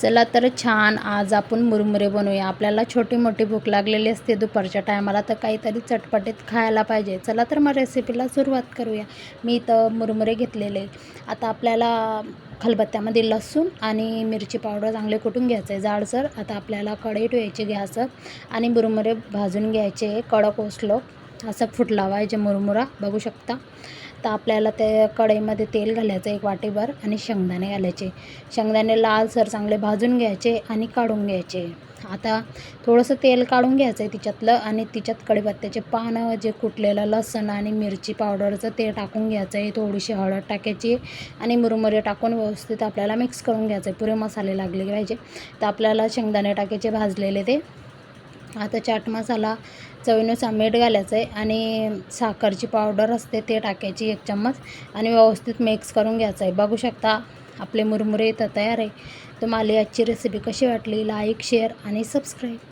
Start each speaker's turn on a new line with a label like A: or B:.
A: चला तर छान आज आपण मुरमुरे बनवूया। आपल्याला छोटी मोठी भूक लागलेली असते दुपारच्या टायमाला, तर काहीतरी चटपटीत खायला पाहिजे। चला तर मग रेसिपीला सुरुवात करूया। मी इथं मुरमुरे घेतलेले। आता आपल्याला खलबत्त्यामध्ये लसूण आणि मिरची पावडर चांगले कुटून घ्यायचं आहे जाडसर। आता आपल्याला कढई ठेवायची गॅसवर आणि मुरमुरे भाजून घ्यायचे कडक ओसलो असं फुटला पाहिजे मुरमुरा, बघू शकता। तर आपल्याला ते कढईमध्ये तेल घालायचं एक वाटीभर आणि शेंगदाणे घालायचे। शेंगदाणे लालसर चांगले भाजून घ्यायचे आणि काढून घ्यायचे। आता थोडंसं तेल काढून घ्यायचं आहे तिच्यातलं आणि तिच्यात कढीपत्त्याचे पानं, जे कुटलेलं लसूण आणि मिरची पावडरचं ते टाकून घ्यायचं आहे। थोडीशी हळद टाकायची आणि मुरमुरे टाकून व्यवस्थित आपल्याला मिक्स करून घ्यायचं आहे। पुरे मसाले लागले पाहिजे। तर आपल्याला शेंगदाणे टाकायचे भाजलेले ते। आता चाट मसाला, चवीनुसार मीठ घालायचं आहे आणि साखरची पावडर असते ते टाकायची 1 चम्मच आणि व्यवस्थित मिक्स करून घ्यायचं आहे। बघू शकता आपले मुरमुरे इथं तयार आहे। तुम्हाला आजची रेसिपी कशी वाटली? लाईक, शेअर आणि सबस्क्राईब।